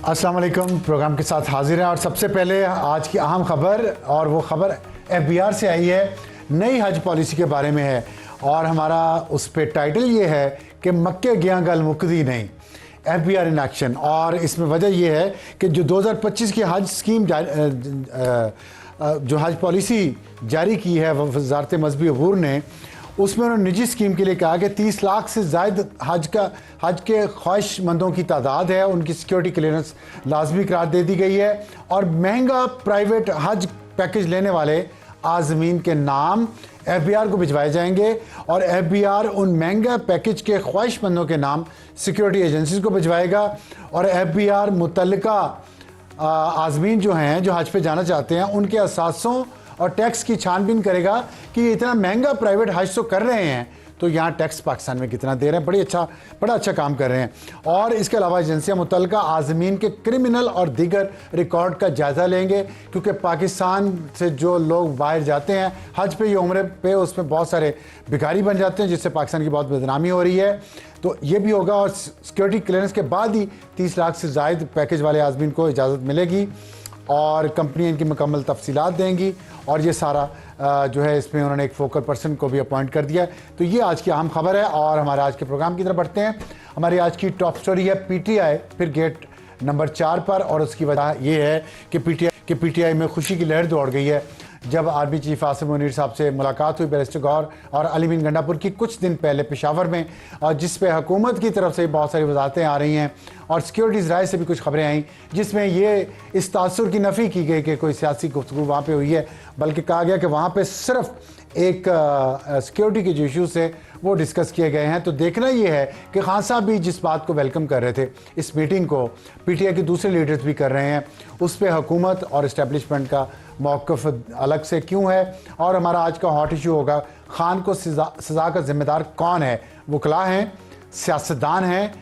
अस्सलाम वालेकुम। प्रोग्राम के साथ हाजिर हैं और सबसे पहले आज की अहम खबर, और वो खबर FBR से आई है, नई हज पॉलिसी के बारे में है और हमारा उस पर टाइटल ये है कि मक्के गया गल मुकदी नहीं, FBR इन एक्शन। और इसमें वजह यह है कि जो 2025 की हज स्कीम जो हज पॉलिसी जारी की है वज़ारत मज़हबी अमूर ने, उसमें उन्होंने निजी स्कीम के लिए कहा कि 30 लाख से ज़ायद हज के ख्वाहिशमंदों की तादाद है, उनकी सिक्योरिटी क्लियरेंस लाजमी करार दे दी गई है और महंगा प्राइवेट हज पैकेज लेने वाले आज़मीन के नाम FBR को भिजवाए जाएंगे और FBR उन महंगा पैकेज के ख्वाहिशमंदों के नाम सिक्योरिटी एजेंसीज को भिजवाएगा और FBR मुतल्लिका आज़मीन जो हैं, जो हज पे जाना चाहते हैं, उनके असासों और टैक्स की छानबीन करेगा कि ये इतना महंगा प्राइवेट हज तो कर रहे हैं, तो यहाँ टैक्स पाकिस्तान में कितना दे रहे हैं। बड़ा अच्छा काम कर रहे हैं। और इसके अलावा एजेंसियाँ मुतल्लिका आज़मीन के क्रिमिनल और दीगर रिकॉर्ड का जायज़ा लेंगे, क्योंकि पाकिस्तान से जो लोग बाहर जाते हैं हज पे या उम्रे पे, उसमें बहुत सारे भिखारी बन जाते हैं, जिससे पाकिस्तान की बहुत बदनामी हो रही है। तो ये भी होगा और सिक्योरिटी क्लियरेंस के बाद ही 30 लाख से ज़ायद पैकेज वाले आज़मीन को इजाज़त मिलेगी और कंपनी इनकी मुकम्मल तफसीलात देंगी। और ये सारा जो है, इसमें उन्होंने एक फोकल पर्सन को भी अपॉइंट कर दिया है। तो ये आज की अहम खबर है और हमारे आज के प्रोग्राम की तरफ बढ़ते हैं। हमारी आज की टॉप स्टोरी है PTI फिर गेट नंबर 4 पर, और उसकी वजह ये है कि PTI में खुशी की लहर दौड़ गई है जब आर्मी चीफ आसिम मुनीर साहब से मुलाकात हुई बैरिस्टर गौहर और अली मीन गंडापुर की कुछ दिन पहले पेशावर में, और जिस पे हुकूमत की तरफ से बहुत सारी वजाहतें आ रही हैं और सिक्योरिटीज़ राय से भी कुछ खबरें आई, जिसमें ये इस तासुर की नफ़ी की गई कि कोई सियासी गुफ्तगू वहाँ पे हुई है, बल्कि कहा गया कि वहाँ पे सिर्फ एक सिक्योरिटी के जो इशूज़ थे वो डिस्कस किए गए हैं। तो देखना ये है कि खान साहब भी जिस बात को वेलकम कर रहे थे, इस मीटिंग को PTI के दूसरे लीडर्स भी कर रहे हैं, उस पर हुकूमत और इस्टेब्लिशमेंट का मौक़िफ़ अलग से क्यों है। और हमारा आज का हॉट इशू होगा, खान को सज़ा का ज़िम्मेदार कौन है? वकला हैं, सियासतदान हैं,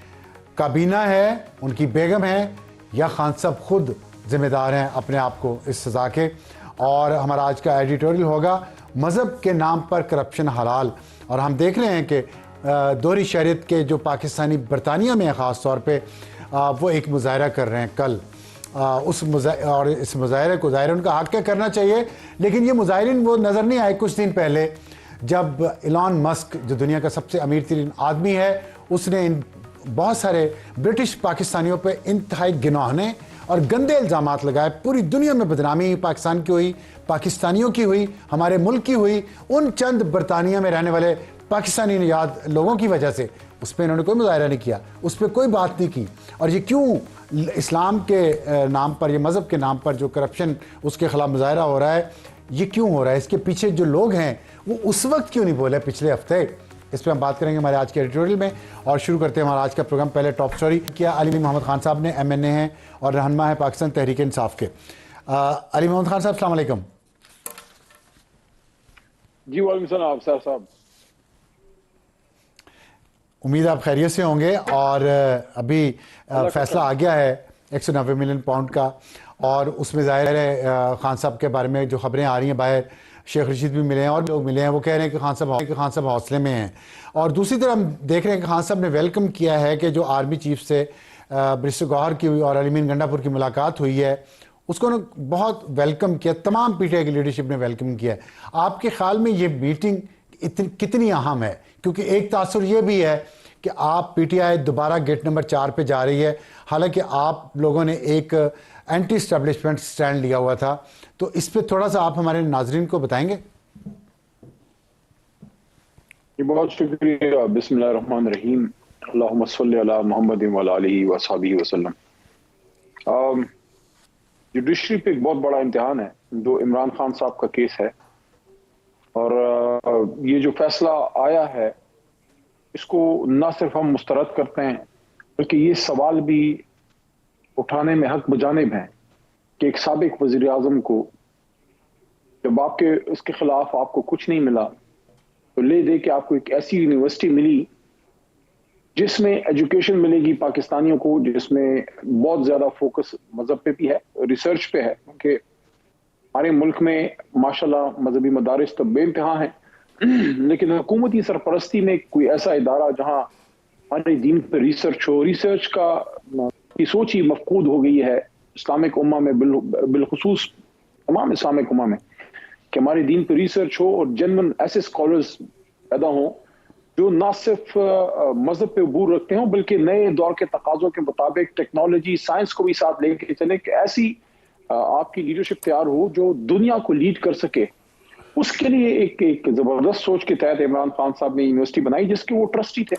काबीना है, उनकी बेगम है, या खान साहब खुद ज़िम्मेदार हैं अपने आप को इस सज़ा के। और हमारा आज का एडिटोरियल होगा, मज़हब के नाम पर करप्शन हलाल। और हम देख रहे हैं कि दोहरी शरीयत के जो पाकिस्तानी बरतानिया में ख़ास तौर पे वो एक मुज़ाहरा कर रहे हैं कल। और इस मुज़ाहरे को ज़ाहिर उनका हक़ करना चाहिए, लेकिन ये मुज़ाहिरीन वो नज़र नहीं आए कुछ दिन पहले जब इलॉन मस्क, जो दुनिया का सबसे अमीर तरीन आदमी है, उसने इन बहुत सारे ब्रिटिश पाकिस्तानियों पे इंतहाई गिनाहने और गंदे इल्ज़ामात लगाए। पूरी दुनिया में बदनामी पाकिस्तान की हुई, पाकिस्तानियों की हुई, हमारे मुल्क की हुई, उन चंद बरतानिया में रहने वाले पाकिस्तानी निजात लोगों की वजह से। उस पर इन्होंने कोई मुज़ाहरा नहीं किया, उस पर कोई बात नहीं की। और ये क्यों इस्लाम के नाम पर, ये मज़हब के नाम पर जो करप्शन उसके ख़िलाफ़ मुज़ाहरा हो रहा है, ये क्यों हो रहा है? इसके पीछे जो लोग हैं वो उस वक्त क्यों नहीं बोले पिछले हफ्ते? इस पर हम बात करेंगे हमारे आज के एडिटोरियल में। और शुरू करते हैं हमारा आज का प्रोग्राम। पहले टॉप स्टोरी किया अली मोहम्मद खान साहब ने, MNA हैं और रहनुमा है पाकिस्तान तहरीक इंसाफ के। अली मोहम्मद खान साहब, अस्सलाम वालेकुम। जी वालेकुम सलाम साहब। उम्मीद आप खैरियत से होंगे। और अभी फैसला आ गया है 190 मिलियन पाउंड का, और उसमें ज़ाहिर है खान साहब के बारे में जो खबरें आ रही हैं, बाहर शेख रशीद भी मिले हैं और लोग मिले हैं, वो कह रहे हैं कि खान साहब हौसले में हैं। और दूसरी तरफ हम देख रहे हैं कि खान साहब ने वेलकम किया है कि जो आर्मी चीफ से बैरिस्टर गौहर की और अली मीन गंडापुर की मुलाकात हुई है, उसको उन्होंने बहुत वेलकम किया, तमाम PTI की लीडरशिप ने वेलकम किया है। आपके ख्याल में ये मीटिंग कितनी अहम है? क्योंकि एक तासुर ये भी है कि आप PTI दोबारा गेट नंबर 4 पे जा रही है, हालांकि आप लोगों ने एक एंटी एस्टेब्लिशमेंट स्टैंड लिया हुआ था। तो इस पे थोड़ा सा आप हमारे नाजरीन को बताएंगे? बहुत शुक्रिया। बिस्मिल्लाहिर्रहमानिर्रहीम, अल्लाहुम्मा सल्लि अला मुहम्मदिन व अला आलिहि व अस्हाबिहि वसल्लम। जुडिशरी पे एक बहुत बड़ा इम्तिहान है जो इमरान खान साहब का केस है, और ये जो फैसला आया है इसको ना सिर्फ हम मुस्तरद करते हैं, बल्कि ये सवाल भी उठाने में हक बजानिब हैं कि एक साबिक वज़ीर आज़म को जब आपके उसके खिलाफ आपको कुछ नहीं मिला, तो ले दे के आपको एक ऐसी यूनिवर्सिटी मिली जिसमें एजुकेशन मिलेगी पाकिस्तानियों को, जिसमें बहुत ज्यादा फोकस मजहब पे भी है, रिसर्च पे है, क्योंकि हमारे मुल्क में माशाल्लाह मजहबी मदारिस तो बेइंतहा हैं, लेकिन हुकूमती सरपरस्ती में कोई ऐसा इदारा जहां हमारे दीन पर रिसर्च हो, रिसर्च का की सोच ही मफकूद हो गई है इस्लामिक उम्मा में, बिलखुसूस तमाम इस्लामिक उम्मा में, कि हमारे दीन पर रिसर्च हो और जेन्युइन ऐसे स्कॉलर्स पैदा हों जो ना सिर्फ मजहब पे अबूर रखते हों बल्कि नए दौर के तकाजों के मुताबिक टेक्नोलॉजी साइंस को भी साथ लेके चले, कि ऐसी आपकी लीडरशिप तैयार हो जो दुनिया को लीड कर सके। उसके लिए एक जबरदस्त सोच के तहत इमरान खान साहब ने यूनिवर्सिटी बनाई जिसके वो ट्रस्टी थे।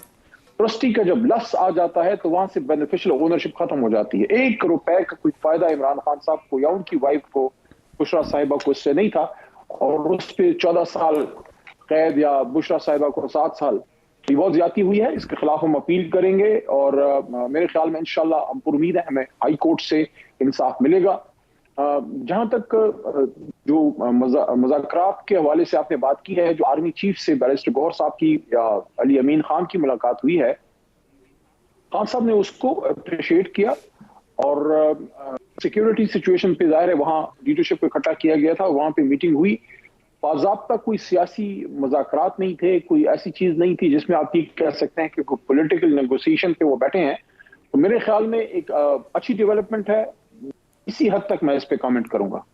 ट्रस्टी का जब लफ्ज आ जाता है तो वहां से बेनिफिशियल ओनरशिप खत्म हो जाती है। 1 रुपए का कोई फायदा इमरान खान साहब को या उनकी वाइफ को, बुशरा साहिबा को, इससे नहीं था, और उस पर 14 साल कैद या बुशरा साहिबा को 7 साल की बहुत ज्यादती हुई है। इसके खिलाफ हम अपील करेंगे और मेरे ख्याल में इंशाल्लाह हम उम्मीद है हमें हाई कोर्ट से इंसाफ मिलेगा। जहां तक जो मुज़ाकरात के हवाले से आपने बात की है, जो आर्मी चीफ से बैरिस्टर गौहर साहब की या अली अमीन खान की मुलाकात हुई है, खान साहब ने उसको अप्रिशिएट किया और सिक्योरिटी सिचुएशन पे जाहिर है वहां लीडरशिप को इकट्ठा किया गया था, वहां पे मीटिंग हुई। बाज़ाब्ता कोई सियासी मुज़ाकरात नहीं थे, कोई ऐसी चीज नहीं थी जिसमें आप ये कह सकते हैं कि कोई पॉलिटिकल नेगोशिएशन पे वो बैठे हैं। तो मेरे ख्याल में एक अच्छी डेवलपमेंट है। इसी हद तक मैं इस पे कमेंट करूंगा।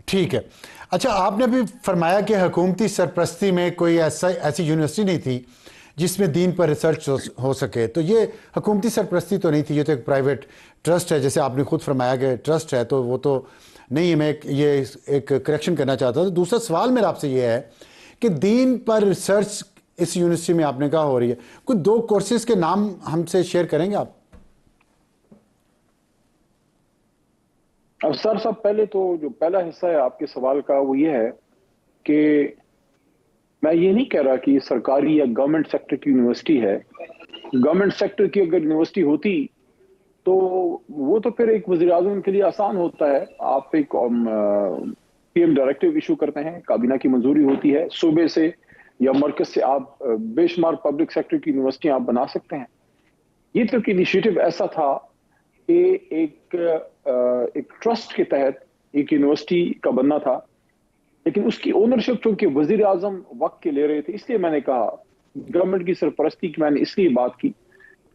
ठीक है। अच्छा, आपने भी फरमाया कि हुकूमती सरपरस्ती में कोई ऐसी यूनिवर्सिटी नहीं थी जिसमें दीन पर रिसर्च हो सके, तो ये हुकूमती सरपरस्ती तो नहीं थी, ये तो एक प्राइवेट ट्रस्ट है। जैसे आपने खुद फरमाया कि ट्रस्ट है, तो वो तो नहीं है। मैं ये एक करेक्शन करना चाहता था। दूसरा सवाल मेरा आपसे ये है कि दीन पर रिसर्च इस यूनिवर्सिटी में आपने कहा हो रही है, कुछ 2 कोर्सेज के नाम हमसे शेयर करेंगे आप? अफसर साहब, पहले तो जो पहला हिस्सा है आपके सवाल का वो ये है कि मैं ये नहीं कह रहा कि सरकारी या गवर्नमेंट सेक्टर की यूनिवर्सिटी है। गवर्नमेंट सेक्टर की अगर यूनिवर्सिटी होती तो वो तो फिर एक वज़ीर आज़म के लिए आसान होता है। आप एक पीएम डायरेक्टिव इशू करते हैं, काबीना की मंजूरी होती है, सूबे से या मरकज से आप बेशुमार पब्लिक सेक्टर की यूनिवर्सिटी आप बना सकते हैं। ये तो इनिशिएटिव ऐसा था कि एक ट्रस्ट के तहत एक यूनिवर्सिटी का बनना था, लेकिन उसकी ओनरशिप चूंकि वजीर आजम वक्त के ले रहे थे, इसलिए मैंने कहा गवर्नमेंट की सरपरस्ती की मैंने इसलिए बात की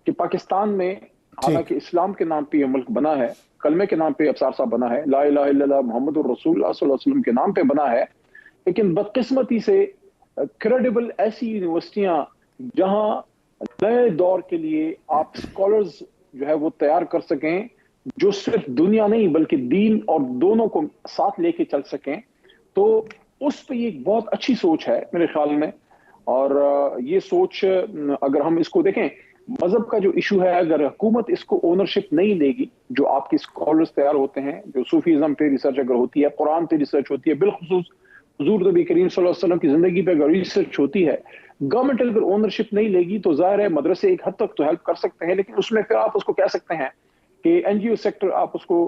कि पाकिस्तान में हालांकि इस्लाम के नाम पे यह मुल्क बना है, कलमे के नाम पे अफसार साहब बना है, ला इलाहा इल्लल्लाह मुहम्मदुर रसूलुल्लाह सल्लल्लाहु अलैहि वसल्लम के नाम पे बना है, लेकिन बदकिस्मती से क्रेडिबल ऐसी यूनिवर्सिटियां जहां नए दौर के लिए आप स्कॉलर्स जो है वो तैयार कर सकें, जो सिर्फ दुनिया नहीं बल्कि दीन और दोनों को साथ लेके चल सकें, तो उस पर एक बहुत अच्छी सोच है मेरे ख्याल में। और ये सोच अगर हम इसको देखें, मजहब का जो इशू है, अगर हुकूमत इसको ओनरशिप नहीं लेगी, जो आपके स्कॉलर्स तैयार होते हैं, जो सूफीज़म पे रिसर्च अगर होती है, कुरान पे रिसर्च होती है, बिलखुसूस हुजूर नबी करीम सल्लल्लाहु अलैहि वसल्लम की जिंदगी पे अगर रिसर्च होती है, गवर्नमेंट अगर ओनरशिप नहीं लेगी तो जाहिर है मदरसे एक हद तक तो हेल्प कर सकते हैं, लेकिन उसमें फिर आप उसको कह सकते हैं कि एनजीओ सेक्टर आप उसको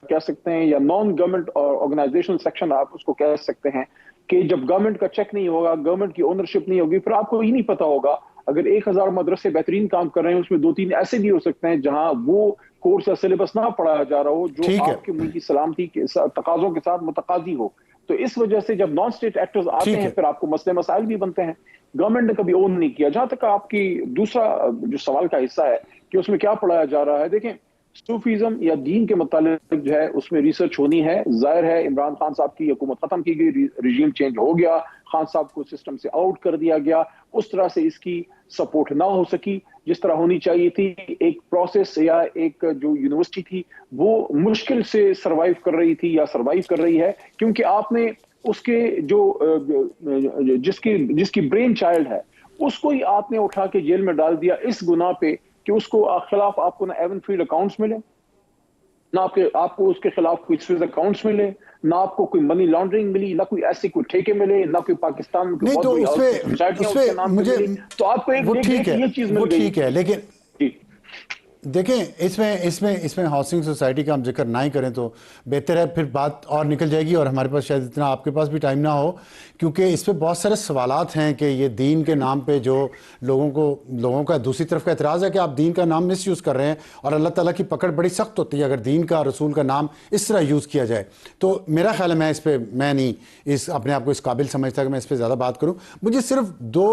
कह सकते हैं, या नॉन गवर्नमेंट ऑर्गेनाइजेशनल सेक्शन आप उसको कह सकते हैं, कि जब गवर्नमेंट का चेक नहीं होगा, गवर्नमेंट की ओनरशिप नहीं होगी, फिर आपको ये नहीं पता होगा। अगर 1000 मदरसे बेहतरीन काम कर रहे हैं, उसमें 2-3 ऐसे भी हो सकते हैं जहां वो कोर्स या सिलेबस ना पढ़ाया जा रहा हो जो आपके मुल्क की सलामती के तकाजों के साथ मुतकादी हो। तो इस वजह से जब नॉन स्टेट एक्टर्स आते हैं, फिर आपको मसले मसाइल भी बनते हैं। गवर्नमेंट ने कभी ओन नहीं किया। जहां तक आपकी दूसरा जो सवाल का हिस्सा है कि उसमें क्या पढ़ाया जा रहा है, देखें सूफीज़म या दीन के मुतालिक जो है उसमें रिसर्च होनी है। जाहिर है इमरान खान साहब की हुकूमत खत्म की गई, रिजीम चेंज हो गया, खान साहब को सिस्टम से आउट कर दिया गया, उस तरह से इसकी सपोर्ट ना हो सकी जिस तरह होनी चाहिए थी। एक प्रोसेस या एक जो यूनिवर्सिटी थी वो मुश्किल से सरवाइव कर रही थी या सरवाइव कर रही है, क्योंकि आपने उसके जो जिसकी ब्रेन चाइल्ड है उसको ही आपने उठा के जेल में डाल दिया इस गुनाह पे कि उसको खिलाफ आपको ना एवन फील्ड अकाउंट्स मिले, ना आपको उसके खिलाफ कोई स्विस अकाउंट्स मिले, ना आपको कोई मनी लॉन्ड्रिंग मिली, ना कोई ऐसे कोई ठेके मिले, ना कोई पाकिस्तान में नहीं। तो उसपे मुझे तो आपको एक ये चीज मिल गई। ठीक है, लेकिन देखें इसमें हाउसिंग सोसाइटी का हम जिक्र ना ही करें तो बेहतर है, फिर बात और निकल जाएगी और हमारे पास शायद इतना आपके पास भी टाइम ना हो, क्योंकि इस पर बहुत सारे सवालात हैं कि ये दीन के नाम पे जो लोगों का दूसरी तरफ का एतराज़ है कि आप दीन का नाम मिस यूज़ कर रहे हैं, और अल्लाह ताला की पकड़ बड़ी सख्त होती है अगर दीन का, रसूल का नाम इस तरह यूज़ किया जाए। तो मेरा ख्याल है मैं नहीं अपने आप को इस काबिल समझता कि मैं इस पर ज़्यादा बात करूँ। मुझे सिर्फ 2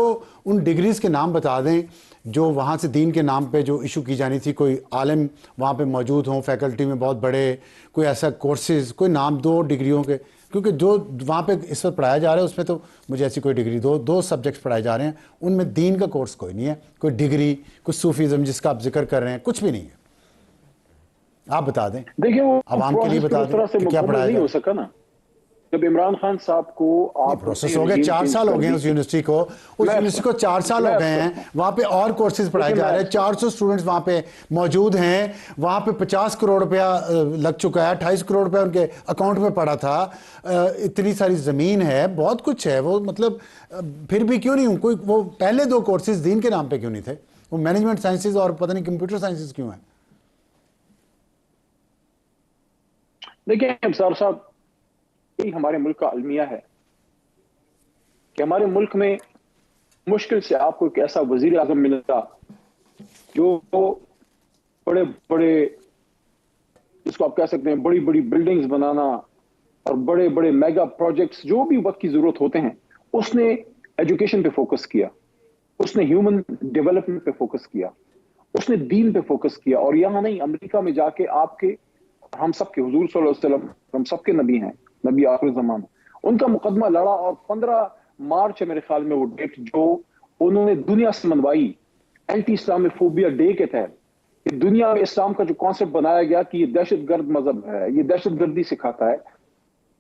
उन डिग्रीज़ के नाम बता दें जो वहाँ से दीन के नाम पे जो इशू की जानी थी, कोई आलिम वहाँ पे मौजूद हों फैकल्टी में बहुत बड़े, कोई ऐसा कोर्सेज, कोई नाम दो डिग्रियों के, क्योंकि जो वहाँ पे इस वक्त पढ़ाया जा रहा है उसमें तो मुझे ऐसी कोई डिग्री दो सब्जेक्ट्स पढ़ाए जा रहे हैं, उनमें दीन का कोर्स कोई नहीं है, कोई डिग्री, कुछ सूफीज़म जिसका आप जिक्र कर रहे हैं, कुछ भी नहीं है। आप बता दें, देखिए वो आवाम के लिए बता दें कि क्या पढ़ाया नहीं जा हो रहा है। सका ना, जब इमरान खान साहब को आप प्रोसेस हो गए, 4 साल हो गए उस यूनिवर्सिटी को, उस यूनिवर्सिटी को 4 साल हो गए हैं, वहाँ पे और कोर्सेज पढ़ाए जा रहे हैं, 400 स्टूडेंट्स वहाँ पे मौजूद हैं, वहाँ पे 50 करोड़ रुपया लग चुका है, 28 करोड़ रुपया उनके अकाउंट में पड़ा था, इतनी सारी ज़मीन है, बहुत कुछ है, वो मतलब फिर भी क्यों नहीं कोई, वो पहले 2 कोर्सेज दीन के नाम पर क्यों नहीं थे, वो मैनेजमेंट साइंसेज और पता नहीं कंप्यूटर साइंसेज क्यों है? देखिए अब्सार साहब, यही हमारे मुल्क का अलमिया है कि हमारे मुल्क में मुश्किल से आपको एक ऐसा वजीर आजम मिलता जो बड़े बड़े, जिसको आप कह सकते हैं बड़ी बड़ी बिल्डिंग्स बनाना और बड़े बड़े मेगा प्रोजेक्ट्स जो भी वक्त की जरूरत होते हैं, उसने एजुकेशन पे फोकस किया, उसने ह्यूमन डेवलपमेंट पे फोकस किया, उसने दीन पे फोकस किया। और यहां नहीं, अमेरिका में जाके आपके, हम सबके हुजूर सल्लल्लाहु अलैहि वसल्लम हम सबके नबी हैं, नबी आखिर ज़मान, उनका मुकदमा लड़ा और 15 मार्च है मेरे ख्याल में वो डेट जो उन्होंने दुनिया से मनवाई एंटी इस्लामोफोबिया डे के तहत, कि दुनिया में इस्लाम का जो कॉन्सेप्ट बनाया गया कि ये दहशतगर्द मजहब है, ये दहशतगर्दी सिखाता है।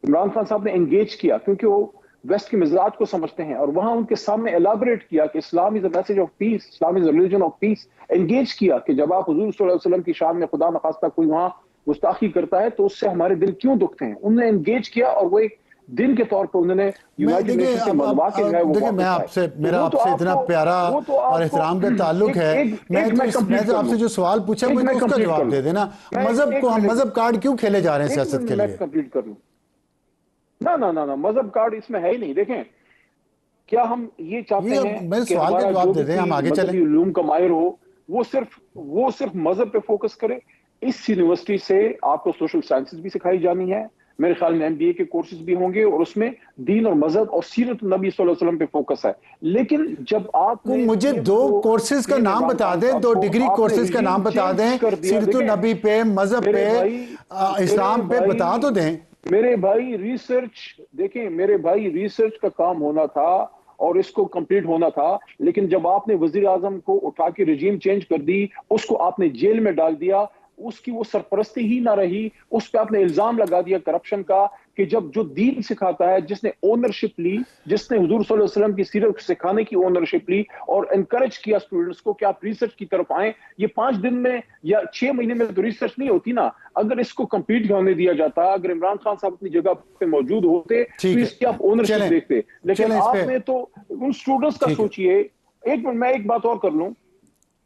इमरान खान साहब ने एंगेज किया क्योंकि वो वेस्ट के मिजाज को समझते हैं, और वहां उनके सामने एलाबोरेट किया कि Islam is a message of peace, Islam is a religion of peace. Engage किया कि जब आप हुजूर सल्लल्लाहु अलैहि वसल्लम की शान में खुदा न खास्ता कोई वहां गुस्ताखी करता है तो उससे हमारे दिल क्यों दुखते हैं। उन्होंने एंगेज किया और वो एक दिन के तौर पर उन्होंने यूनाइटेड नेशन से मनवा के जो है वो देखिए, मैं आपसे, मेरा आपसे इतना प्यारा और एहतराम का ताल्लुक है, मैं तो आपसे जो सवाल पूछा मुझे उसका जवाब दे देना। मजहब को हम मजहब कार्ड क्यों खेले जा रहे हैं सियासत के लिए? कंप्लीट कर लूं ना ना ना ना, मजहब कार्ड इसमें है ही नहीं। देखें, क्या हम ये चाहते हैं कि सवाल का जवाब दे दें, हम आगे चलें। उलूम का माहिर हो, वो सिर्फ मजहब पे फोकस करे। इस यूनिवर्सिटी से आपको सोशल साइंसेज भी सिखाई जानी है, मेरे ख्याल में MBA के कोर्सेज भी होंगे, और उसमें दीन और मजहब और सीरत नबी सल्लल्लाहु अलैहि वसल्लम पे फोकस है। लेकिन जब आप मुझे 2 कोर्सेज का नाम बता दें, 2 डिग्री कोर्सेज का नाम बता दें, सीरत नबी पे, मजहब पे, इस्लाम पे बता तो दें। मेरे भाई रिसर्च, देखें मेरे भाई, रिसर्च का काम होना था और इसको कंप्लीट होना था, लेकिन जब आपने वजीर आजम को उठा के रिजीम चेंज कर दी, उसको आपने जेल में डाल दिया, उसकी वो सरपरस्ती ही ना रही, उस पर आपने इल्जाम लगा दिया करप्शन का, कि जब जो दीन सिखाता है, जिसने ओनरशिप ली, जिसने हुजूर सल्लल्लाहु अलैहि वसल्लम की सीरत सिखाने की ओनरशिप ली और एनकरेज किया स्टूडेंट्स को कि आप रिसर्च की तरफ आए, ये 5 दिन में या 6 महीने में तो रिसर्च नहीं होती ना। अगर इसको कंप्लीट होने दिया जाता, अगर इमरान खान साहब अपनी जगह पे मौजूद होते तो इसकी आप ओनरशिप देखते, लेकिन आपने तो उन स्टूडेंट्स का सोचिए। एक मिनट, मैं एक बात और कर लूं,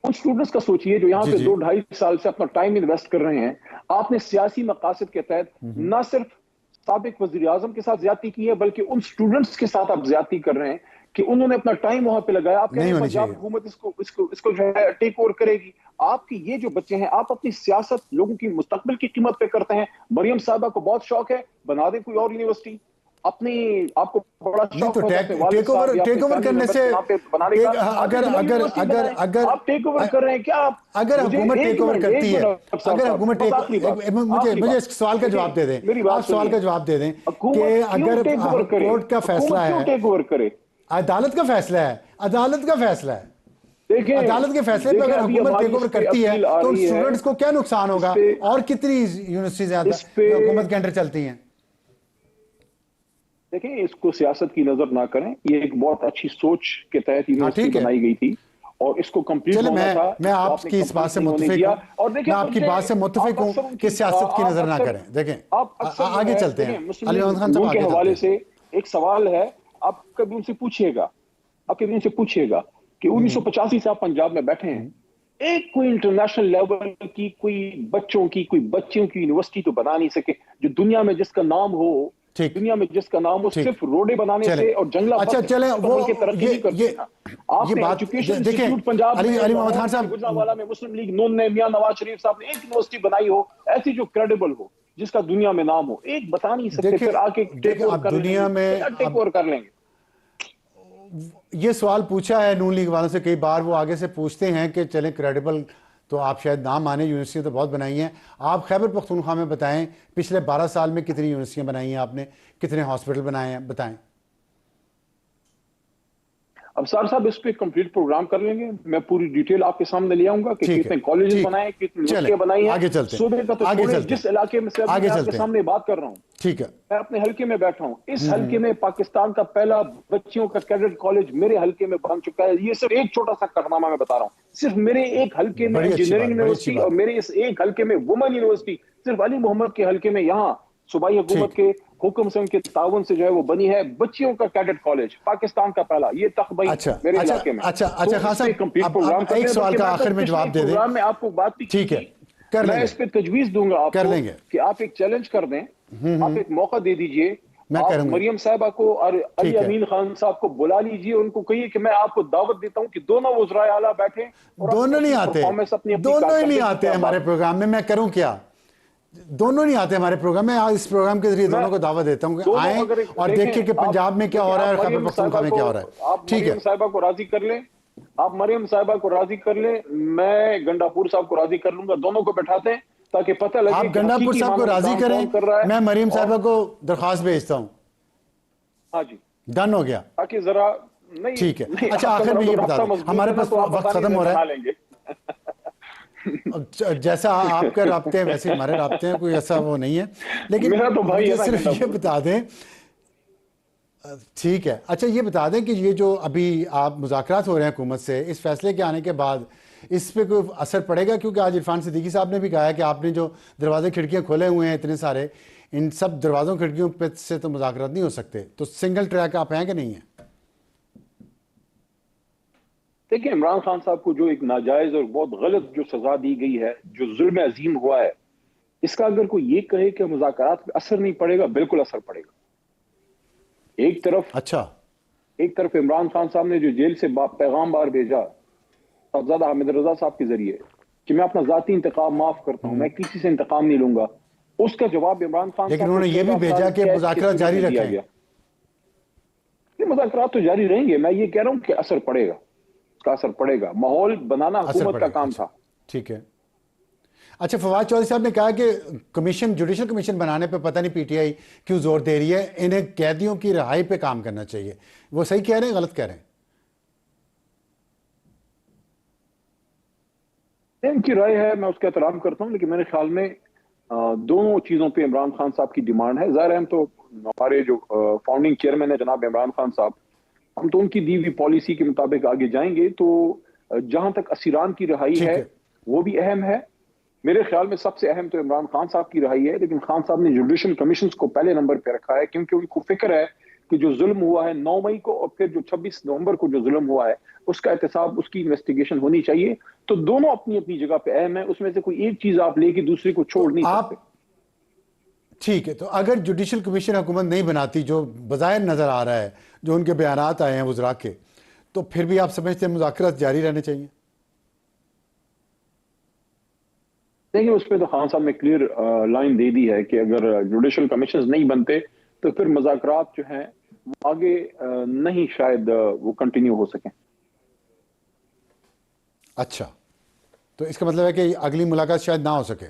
उन स्टूडेंट्स का सोचिए जो यहाँ पे 2-2.5 साल से अपना टाइम इन्वेस्ट कर रहे हैं। आपने सियासी मकासद के तहत न सिर्फ साबिक वजीर आजम के साथ ज्यादती की है, बल्कि उन स्टूडेंट्स के साथ आप ज्यादती कर रहे हैं कि उन्होंने अपना टाइम वहां पे लगाया। आप कह रहे हैं पंजाब हुकूमत इसको जो है टेक ओवर करेगी। आपके ये जो बच्चे हैं, आप अपनी सियासत लोगों की मुस्तकबिल की कीमत पे करते हैं। मरियम साहबा को बहुत शौक है, बना दे कोई और यूनिवर्सिटी, अपनी आपको बड़ा शौक तो टेक ओवर करने से, अगर आप टेक ओवर कर रहे हैं क्या? अगर हुकूमत टेक ओवर करती है, अगर हुकूमत मुझे इस सवाल का जवाब दे दें, आप सवाल का जवाब दे दें कि अगर कोर्ट का फैसला है, टेक ओवर करे, अदालत का फैसला है, अदालत का फैसला है, अदालत के फैसले पे अगर हुकूमत टेक ओवर करती है तो उन स्टूडेंट्स को क्या नुकसान होगा? और कितनी यूनिवर्सिटीज हुकूमत के अंडर चलती हैं? देखें, इसको सियासत की नजर ना करें, ये एक बहुत अच्छी सोच के तहत यूनिवर्सिटी बनाई गई थी और इसको कंप्लीट होना था। मैं आपकी इस बात से मुत्तफिक हूं, मैं आपकी बात से मुत्तफिक हूं कि सियासत की नजर ना करें। देखें, आगे चलते हैं। अली मोहम्मद खान साहब, के हवाले से एक सवाल है, आप कभी उनसे पूछिएगा, कि 1985 से आप पंजाब में बैठे हैं, एक कोई इंटरनेशनल लेवल की कोई बच्चियों की यूनिवर्सिटी तो बना नहीं सके, जो दुनिया में जिसका नाम हो, दुनिया में जिसका नाम हो, सिर्फ रोडे बनाने से और जंगला। अच्छा चले, वो ये बात देखें, पंजाब अली मोहम्मद खान साहब, गुजरांवाला में मुस्लिम लीग नून ने, मियां नवाज शरीफ साहब ने एक यूनिवर्सिटी बनाई हो ऐसी जो क्रेडिबल हो, जिसका दुनिया में नाम हो, एक बता नहीं सकते। फिर आके दुनिया में टेक ओवर कर लेंगे। ये सवाल पूछा है नून लीग वालों से कई बार, वो आगे से पूछते हैं कि चलें क्रेडिबल, तो आप शायद ना माने, यूनिवर्सिटियाँ तो बहुत बनाई हैं। आप खैबर पख्तूनख्वा में बताएं पिछले 12 साल में कितनी यूनिवर्सिटियाँ बनाई हैं आपने, कितने हॉस्पिटल बनाए हैं, बताएं। अब सर साहब इस पे कंप्लीट प्रोग्राम कर लेंगे, मैं पूरी डिटेल आपके सामने ले आऊंगा कि कितने कॉलेजेस बनाए, कितनी यूनिवर्सिटियां बनाई हैं। आगे चलते हैं, सूबे का तो आगे छोड़िए, चलते हैं, जिस इलाके में से आगे मैं चलते आपके हैं। सामने बात कर रहा हूँ, ठीक है, मैं अपने हल्के में बैठा हूँ। इस हल्के में पाकिस्तान का पहला बच्चियों का कैडेट कॉलेज मेरे हल्के में बन चुका है। ये सिर्फ एक छोटा सा कारनामा मैं बता रहा हूँ। सिर्फ मेरे एक हल्के में बड़ी अच्छी इंजीनियरिंग बात, बड़ी अच्छी यूनिवर्सिटी बात। और मेरे इस एक हल्के में वुमेन यूनिवर्सिटी सिर्फ अली मोहम्मद के हल्के में यहाँ सूबाई हुकूमत ठीक। के हुक्म से उनके ताउन से जो है वो बनी है बच्चियों का कैडेट कॉलेज, पाकिस्तान का पहला। ये तखबई अच्छा मेरे अच्छा इलाके में। अच्छा अच्छा, खान साहब कंप्लीट प्रोग्राम अब एक सवाल का आखिर में जवाब दे दें। प्रोग्राम में आपको बात भी ठीक है, कर मैं लेंगे, इस पे तजवीज दूंगा कर आपको लेंगे। कि आप एक चैलेंज कर दें, आप एक मौका दे दीजिए, मैं आप करूंगा। मरियम साहिबा को और अली ठीक है। अमीन खान साहब को बुला लीजिए, उनको कहिए कि मैं आपको दावत देता हूं कि दोनों वज़राए आला बैठे और दोनों नहीं आते, दोनों ही नहीं आते हमारे प्रोग्राम में, मैं करूं क्या? दोनों नहीं आते हमारे प्रोग्राम में। आज इस प्रोग्राम के जरिए दोनों को दावत देता हूं कि आए और देखिए कि पंजाब में क्या हो रहा है और खैबर पख्तूनख्वा में क्या हो रहा है। आप ठीक है, मरियम साहिबा को राजी कर लें, आप मरियम साहिबा को राजी कर लें, मैं गंडापुर साहब को राजी कर लूंगा, दोनों को बैठाते हैं ताकि पता लगे आप गंडापुर साहब को राजी करें, मैं मरियम साहिबा को दरख्वास्त भेजता हूं। हाँ जी, डन हो गया, ताकि जरा नहीं। ठीक है। अच्छा, आखिर में ये बता दें, हमारे पास वक्त खत्म हो रहा है। जैसा आपके राब्ते हैं वैसे हमारे राब्ते हैं, कोई ऐसा वो नहीं है, लेकिन मेरा तो भाई मुझे है ना सिर्फ ये बता दें। ठीक है, अच्छा ये बता दें कि ये जो अभी आप मुज़ाकरात हो रहे हैं हुकूमत से, इस फैसले के आने के बाद इस पे कोई असर पड़ेगा? क्योंकि आज इरफान सिद्दीकी साहब ने भी कहा है कि आपने जो दरवाजे खिड़कियां खोले हुए हैं इतने सारे, इन सब दरवाज़ों खिड़कियों पे से तो मुज़ाकरात नहीं हो सकते, तो सिंगल ट्रैक आप हैं कि नहीं है? देखिए, इमरान खान साहब को जो एक नाजायज और बहुत गलत जो सजा दी गई है, जो जुल्म अजीम हुआ है, इसका अगर कोई ये कहे कि मुज़ाकरात पे असर नहीं पड़ेगा, बिल्कुल असर पड़ेगा। एक तरफ इमरान खान साहब ने जो जेल से पैगाम बार भेजा साहबजादा हामिद रजा साहब के जरिए कि मैं अपना जाती इंतकाम माफ करता हूं, मैं किसी से इंतकाम नहीं लूंगा, उसका जवाब इमरान खान लेकिन उन्होंने ये भी भेजा कि मुज़ाकरात जारी रखें। ये मुज़ाकरात तो जारी रहेंगे, मैं ये कह रहा हूं कि असर पड़ेगा, उसका असर पड़ेगा। माहौल बनाना हुकूमत का काम था। ठीक है। अच्छा, फवाद चौधरी साहब ने कहा कि कमीशन, जुडिशल कमीशन बनाने पे पता नहीं पीटीआई क्यों जोर दे रही है, इन्हें कैदियों की रिहाई पे काम करना चाहिए। वो सही कह रहे हैं, गलत कह रहे हैं? इनकी राय है, मैं उसका एहतराम करता हूं, लेकिन मेरे ख्याल में दोनों चीजों पे इमरान खान साहब की डिमांड है। ज़ाहिर है हम तो, हमारे जो फाउंडिंग चेयरमैन है जनाब इमरान खान साहब, हम तो उनकी दी हुई पॉलिसी के मुताबिक आगे जाएंगे। तो जहां तक असीरान की रिहाई है वो भी अहम है। मेरे ख्याल में सबसे अहम तो इमरान खान साहब की रिहाई है, लेकिन खान साहब ने जुडिशल कमीशन को पहले नंबर पे रखा है, क्योंकि उनको फिक्र है कि जो जुल्म हुआ है 9 मई को और फिर जो 26 नवंबर को जो जुल्म हुआ है उसका एहतसाब, उसकी इन्वेस्टिगेशन होनी चाहिए। तो दोनों अपनी अपनी जगह पे अहम है, उसमें से कोई एक चीज आप लेके दूसरी को छोड़ नहीं सकते। ठीक है, तो अगर जुडिशल कमीशन हुकूमत नहीं बनाती, जो बज़ाहिर नजर आ रहा है, जो उनके बयानात आए हैं वज़रा के, तो फिर भी आप समझते हैं मुज़ाकरात जारी रहने चाहिए? देखिए, उस पर तो खान साहब ने क्लियर लाइन दे दी है कि अगर जुडिशल कमीशन नहीं बनते तो फिर मुज़ाकरात जो हैं वो आगे नहीं शायद वो कंटिन्यू हो सके। अच्छा, तो इसका मतलब है कि अगली मुलाकात शायद ना हो सके।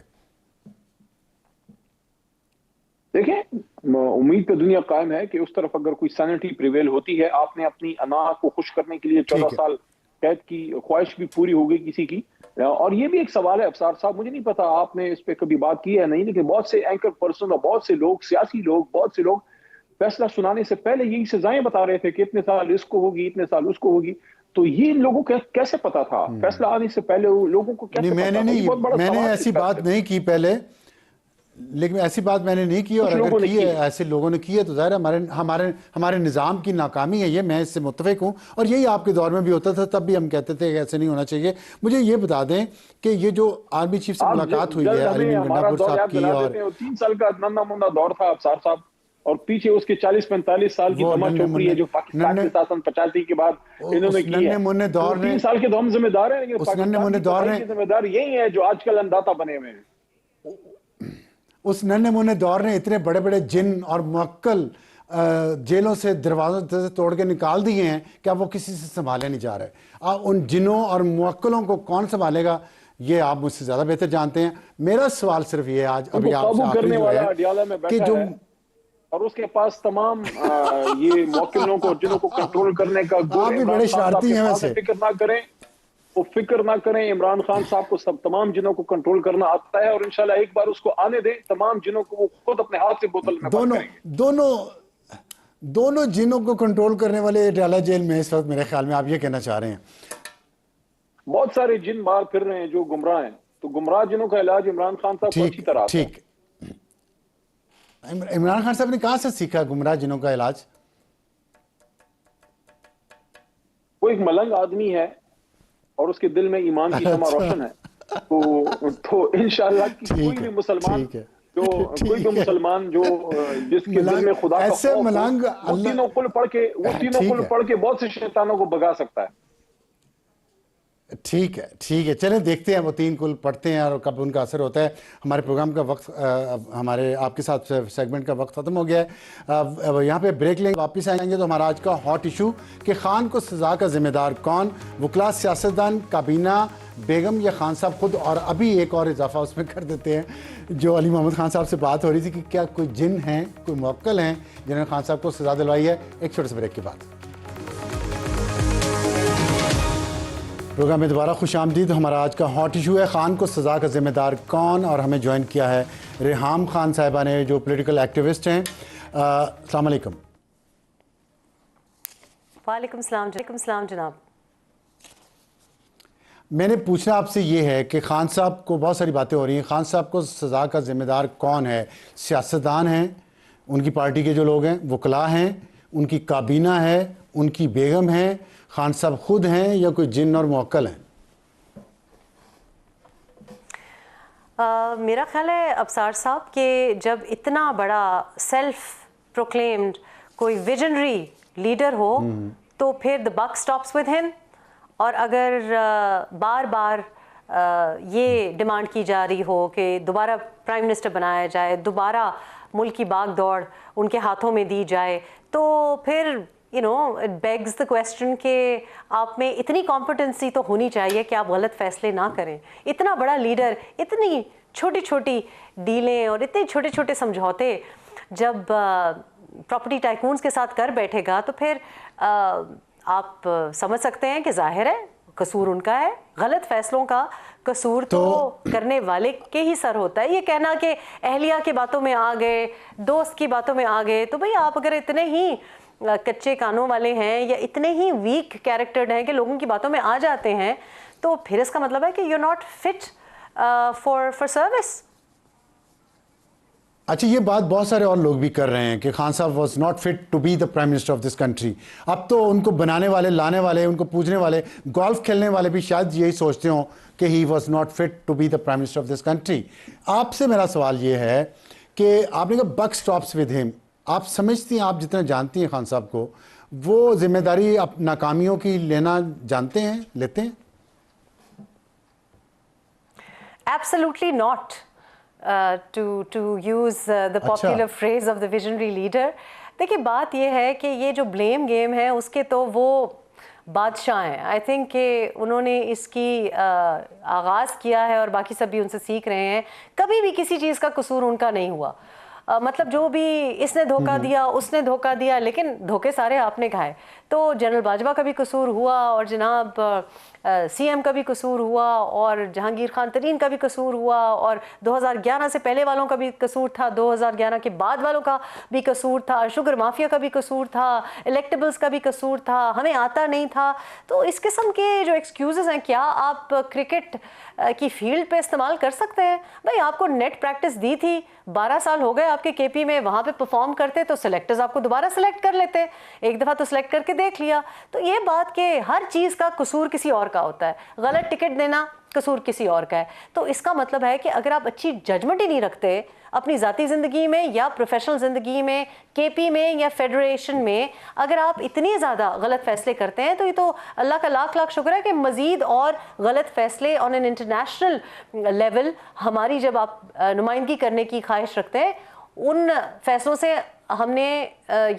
देखिए, उम्मीद पे दुनिया कायम है कि उस तरफ अगर कोई सैनिटी प्रिवेल होती है, आपने अपनी अना को खुश करने के लिए 14 साल कैद की ख्वाहिश भी पूरी हो गई किसी की। और ये भी एक सवाल है अफसार साहब, मुझे नहीं पता आपने इस पे कभी बात की है नहीं, लेकिन बहुत से एंकर पर्सन और बहुत से लोग, सियासी लोग, बहुत से लोग फैसला सुनाने से पहले यही सजाएं बता रहे थे कि इतने साल इसको होगी, इतने साल उसको होगी। तो ये इन लोगों को कैसे पता था? फैसला आने से पहले लोगों को कैसे पता था? मैंने ऐसी बात नहीं की पहले, लेकिन ऐसी बात मैंने नहीं की, और अगर की है, ऐसे लोगों ने की है, तो ज़ाहिर हमारे हमारे हमारे निज़ाम की नाकामी है ये, मैं इससे मुत्तफिक हूँ। और यही आपके दौर में भी होता था, तब भी हम कहते थे कि ऐसे नहीं होना चाहिए। मुझे ये बता दें कि ये जो आर्मी चीफ से मुलाकात हुई है अली गंडापुर साहब की, और 3 साल का नन्ना मुन्ना दौर था अफसार साहब, और पीछे उसके 40-45 साल की दमा चौकड़ी है जो पाकिस्तान के शासन 85 के बाद इन्होंने की है। मुन्ने दौर ने 3 साल के तो हम जिम्मेदार हैं, लेकिन पाकिस्तान के जिम्मेदार यही है जो आजकल अंदाता बने हुए हैं। उस नन्हे मुन्ने दौर ने इतने बड़े बड़े जिन और मुअक्कल जेलों से दरवाज़ों से तोड़ के निकाल दिए हैं, क्या वो किसी से संभाले नहीं जा रहे? उन जिनों और मुवक्किलों को कौन संभालेगा, ये आप मुझसे ज़्यादा बेहतर जानते हैं। मेरा सवाल सिर्फ ये आज अभी आपसे आखिरी जो है कि जो और उसके पास तमाम ये मुवक्किलों को जिनों को कंट्रोल करने का आप भी बड़े शरारती हैं वैसे। फिक्र ना करें, वो फिक्र ना करें। इमरान खान साहब को सब तमाम जिनों को कंट्रोल करना आता है और इंशाल्लाह एक बार उसको आने दें, तमाम जिनों को वो खुद अपने हाथ से बोतल में बंद करेंगे। दोनों जिनों को कंट्रोल करने वाले डाला जेल में इस वक्त, मेरे ख्याल में आप ये कहना चाह रहे हैं। बहुत सारे जिन बाहर फिर रहे हैं जो गुमराह हैं, तो गुमराह जिनों का इलाज इमरान खान साहब को अच्छी तरह ठीक। इमरान खान साहब ने कहां से सीखा गुमराह जिनों का इलाज? वो एक मलंग आदमी है और उसके दिल में ईमान की शमा रोशन है। तो इंशाल्लाह कोई भी मुसलमान जो जिसके दिल में खुदा का ऐसे मलंग वो तीनों कुल पढ़ के बहुत से शैतानों को भगा सकता है। ठीक है, चलें देखते हैं वो 3 कुल पढ़ते हैं और कब उनका असर होता है। हमारे प्रोग्राम का वक्त, हमारे आपके साथ सेगमेंट का वक्त ख़त्म हो गया है। यहाँ पे ब्रेक लेंगे, वापस आएंगे तो हमारा आज का हॉट इशू कि खान को सज़ा का जिम्मेदार कौन, वकला, सियासतदान, काबीना, बेगम या खान साहब खुद। और अभी एक और इजाफा उसमें कर देते हैं, जो अली मोहम्मद खान साहब से बात हो रही थी कि क्या कोई जिन हैं, कोई मुवक्किल हैं जिन्होंने खान साहब को सज़ा दिलवाई है। एक छोटे से ब्रेक के बाद प्रोग्राम में दोबारा खुश आमदीद। हमारा आज का हॉट इशू है खान को सज़ा का ज़िम्मेदार कौन, और हमें ज्वाइन किया है रेहाम खान साहिबा ने, जो पॉलिटिकल एक्टिविस्ट हैं। अस्सलाम वालेकुम। वालेकुम सलाम जनाब। मैंने पूछना आपसे ये है कि खान साहब को, बहुत सारी बातें हो रही हैं, खान साहब को सज़ा का ज़िम्मेदार कौन है? सियासतदान हैं, उनकी पार्टी के जो लोग हैं, वकला हैं, उनकी काबीना है, उनकी बेगम है, खान साहब खुद हैं, या कोई जिन और मुवक्किल हैं? मेरा ख्याल है अबसार साहब के जब इतना बड़ा सेल्फ प्रोक्लेम्ड कोई विजनरी लीडर हो तो फिर the buck stops with him. और अगर बार बार ये डिमांड की जा रही हो कि दोबारा प्राइम मिनिस्टर बनाया जाए, दोबारा मुल्क की भाग दौड़ उनके हाथों में दी जाए, तो फिर इट बेग्स द क्वेश्चन कि आप में इतनी कॉम्पिटेंसी तो होनी चाहिए कि आप गलत फैसले ना करें। इतना बड़ा लीडर इतनी छोटी छोटी डीलें और इतने छोटे छोटे समझौते जब प्रॉपर्टी टाइकून्स के साथ कर बैठेगा तो फिर आप समझ सकते हैं कि जाहिर है कसूर उनका है। गलत फैसलों का कसूर तो करने वाले के ही सर होता है। ये कहना कि अहलिया की बातों में आ गए, दोस्त की बातों में आ गए, तो भाई आप अगर इतने ही कच्चे कानों वाले हैं या इतने ही वीक कैरेक्टर्ड हैं कि लोगों की बातों में आ जाते हैं, तो फिर इसका मतलब है कि you are not fit for service. अच्छा, ये बात बहुत सारे और लोग भी कर रहे हैं कि Khan sahab was not fit to be the prime minister of this country. अब तो उनको बनाने वाले, लाने वाले, उनको पूछने वाले, गोल्फ खेलने वाले भी शायद यही सोचते हों कि he was not fit to be the prime minister of this country. आपसे मेरा सवाल ये है कि आपने कहा बक स्टॉप्स विद हिम, आप समझती हैं, आप जितना जानती हैं खान साहब को, वो जिम्मेदारी आप नाकामियों की लेना जानते हैं, लेते हैं? Absolutely not, to use the popular phrase of the visionary leader। देखिए बात ये है कि ये जो ब्लेम गेम है उसके तो वो बादशाह हैं। आई थिंक कि उन्होंने इसकी आगाज़ किया है और बाकी सब भी उनसे सीख रहे हैं। कभी भी किसी चीज़ का कसूर उनका नहीं हुआ। मतलब जो भी इसने धोखा दिया, उसने धोखा दिया, लेकिन धोखे सारे आपने खाए। तो जनरल बाजवा का भी कसूर हुआ और जनाब सीएम का भी कसूर हुआ और जहांगीर खान तरीन का भी कसूर हुआ और 2011 से पहले वालों का भी कसूर था, 2011 के बाद वालों का भी कसूर था, शुगर माफिया का भी कसूर था, इलेक्टेबल्स का भी कसूर था, हमें आता नहीं था। तो इस किस्म के जो एक्सक्यूज़ेस हैं, क्या आप क्रिकेट की फील्ड पे इस्तेमाल कर सकते हैं? भाई आपको नेट प्रैक्टिस दी थी, 12 साल हो गए आपके केपी में, वहाँ पे परफॉर्म करते तो सिलेक्टर्स आपको दोबारा सिलेक्ट कर लेते, एक दफ़ा तो सिलेक्ट करके देख लिया। तो ये बात कि हर चीज़ का कसूर किसी और का होता है, गलत टिकट देना कसूर किसी और का है, तो इसका मतलब है कि अगर आप अच्छी जजमेंट ही नहीं रखते अपनी ज़ाती ज़िंदगी में या प्रोफेशनल ज़िंदगी में, केपी में या फेडरेशन में, अगर आप इतनी ज़्यादा गलत फ़ैसले करते हैं, तो ये तो अल्लाह का लाख लाख शुक्र है कि मज़ीद और गलत फ़ैसले ऑन एन इंटरनेशनल लेवल हमारी जब आप नुमाइंदगी करने की ख्वाहिश रखते हैं, उन फैसलों से हमने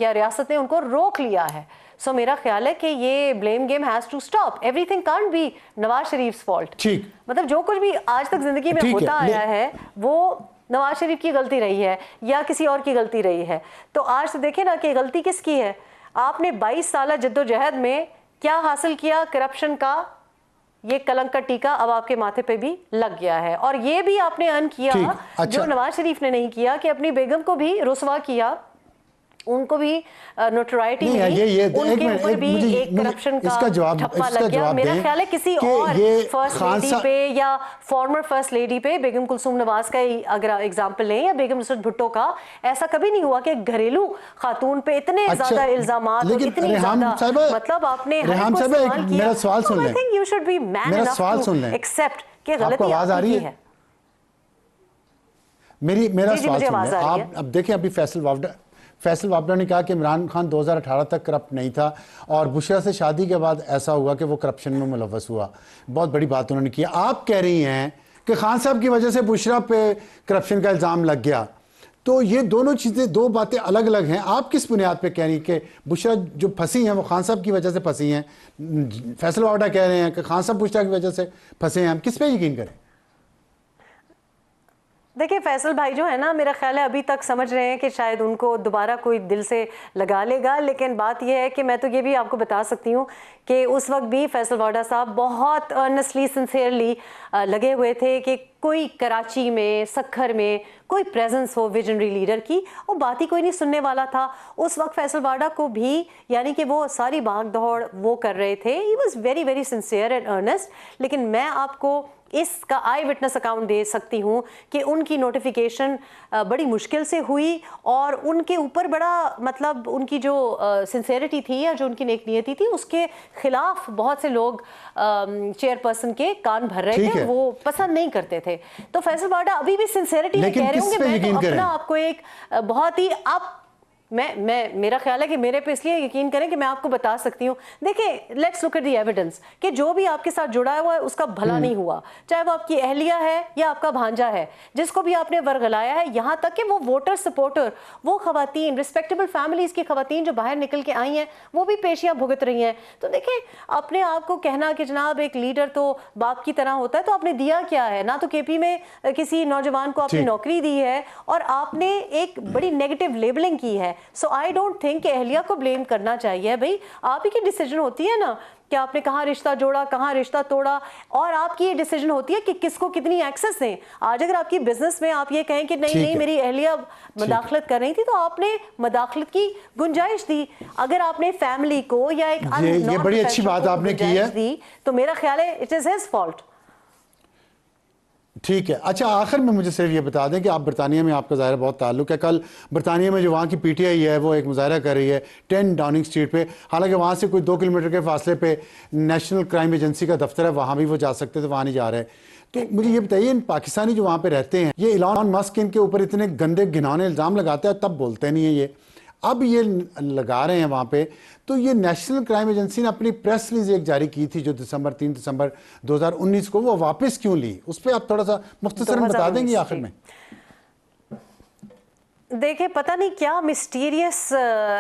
या रियासत ने उनको रोक लिया है। सो मेरा ख्याल है कि ये blame game has to stop. Everything can't be Nawaz Sharif fault. ठीक, मतलब जो कुछ भी आज तक जिंदगी में होता आया है वो नवाज शरीफ की गलती रही है या किसी और की गलती रही है। तो आज तो देखें ना कि गलती किसकी है। आपने 22 साल जद्दोजहद में क्या हासिल किया, करप्शन का ये कलंक का टीका अब आपके माथे पे भी लग गया है। और ये भी आपने अर्न किया, अच्छा। जो नवाज शरीफ ने नहीं किया, कि अपनी बेगम को भी रुसवा किया, उनको भी नोटोराइटी मिली, उनके ऊपर भी एक करप्शन का ठप्पा लग गया। मेरा ख्याल है किसी और फर्स्ट लेडी पे या फॉर्मर फर्स्ट लेडी पे, बेगम कुलसूम नवाज का ही अगर एग्जांपल लें या बेगम नुसरत भुट्टो का, ऐसा कभी नहीं हुआ कि घरेलू खातून पे इतने ज्यादा इल्जामात, इतनी ज्यादा, मतलब आपने मेरा सवाल सुन लें। I think you should be man enough to accept कि गलती आपकी है। मेरा सवाल सुन लें आप। अब देखें, अभी फैसल वावड़ा ने कहा कि इमरान खान 2018 तक करप्ट नहीं था और बुशरा से शादी के बाद ऐसा हुआ कि वो करप्शन में मुलव्वस हुआ। बहुत बड़ी बात उन्होंने की। आप कह रही हैं कि खान साहब की वजह से बुशरा पे करप्शन का इल्ज़ाम लग गया। तो ये दोनों चीज़ें, दो बातें अलग अलग हैं। आप किस बुनियाद पे कह रही हैं कि बुशरा जो फंसी हैं वो खान साहब की वजह से फंसी हैं? फैसल वावड़ा कह रहे हैं कि खान साहब बुशरा की वजह से फंसे हैं। हम किस पे यकीन करें? देखिए फैसल भाई जो है ना, मेरा ख्याल है अभी तक समझ रहे हैं कि शायद उनको दोबारा कोई दिल से लगा लेगा। लेकिन बात यह है कि मैं तो ये भी आपको बता सकती हूँ कि उस वक्त भी फैसल वाडा साहब बहुत अर्नेस्टली, सिंसियरली लगे हुए थे कि कोई कराची में, सखर में कोई प्रेजेंस हो विजनरी लीडर की, वो बात ही कोई नहीं सुनने वाला था। उस वक्त फैसल वाडा को भी, यानी कि वो सारी भाग दौड़ वो कर रहे थे। He was very very sincere and earnest. लेकिन मैं आपको इसका आई विटनेस अकाउंट दे सकती हूँ कि उनकी नोटिफिकेशन बड़ी मुश्किल से हुई और उनके ऊपर बड़ा, मतलब उनकी जो सिंसेरिटी थी या जो उनकी नेक नियति थी, उसके खिलाफ बहुत से लोग चेयरपर्सन के कान भर रहे थे, वो पसंद नहीं करते थे। तो फैसल वाडा अभी भी सिंसेरिटी में कह रहे होंगे, मैं तो अपना आपको एक बहुत ही मेरा ख्याल है कि मेरे पे इसलिए यकीन करें कि मैं आपको बता सकती हूँ। देखिए, let's look at the evidence कि जो भी आपके साथ जुड़ा हुआ है उसका भला नहीं हुआ, चाहे वो आपकी अहलिया है या आपका भांजा है, जिसको भी आपने वर्गलाया है, यहाँ तक कि वो वोटर सपोर्टर, वो खवातीन, रिस्पेक्टेबल फैमिलीज की खवातीन जो बाहर निकल के आई हैं, वो भी पेशियां भुगत रही हैं। तो देखें, अपने आप को कहना कि जनाब एक लीडर तो बाप की तरह होता है, तो आपने दिया क्या है? ना तो केपी में किसी नौजवान को आपने नौकरी दी है और आपने एक बड़ी नेगेटिव लेबलिंग की है। सो आई डोंट थिंक कि अहलिया को ब्लेम करना चाहिए। भाई आप ही की डिसीजन होती है ना कि आपने कहाँ रिश्ता जोड़ा, कहाँ रिश्ता तोड़ा, और आपकी ये डिसीजन होती है कि किसको कितनी एक्सेस दें। आज अगर आपकी बिजनेस में आप ये कहें कि नहीं मेरी अहलिया मदाखलत कर रही थी, तो आपने मदाखलत की गुंजाइश दी। अगर आपने फैमिली को या एक ये बड़ी अच्छी बात आपने की है दी, तो मेरा ख्याल है इट इज हिज फॉल्ट। ठीक है। अच्छा, आखिर में मुझे सिर्फ ये बता दें कि आप बरतानिया में, आपका ज़ाहिर बहुत ताल्लुक है। कल बरतानिया में जो वहाँ की पीटीआई है वो एक मुजाहरा कर रही है 10 डाउनिंग स्ट्रीट पे। हालांकि वहाँ से कोई 2 किलोमीटर के फासले पे नेशनल क्राइम एजेंसी का दफ्तर है, वहाँ भी वो जा सकते थे, वहाँ नहीं जा रहे। तो मुझे ये बताइए, इन पाकिस्तानी जो वहाँ पे रहते हैं, ये इलॉन मस्क इनके ऊपर इतने गंदे घिनौने इल्ज़ाम लगाते हैं, तब बोलते नहीं है ये, अब ये लगा रहे हैं वहाँ पे। तो ये नेशनल क्राइम एजेंसी ने अपनी प्रेस रिलीज एक जारी की थी जो 3 दिसंबर 2019 को, वो वापस क्यों ली? उस पर आप थोड़ा सा मुख्तसरन बता देंगे आखिर में? देखिए, पता नहीं क्या मिस्टीरियस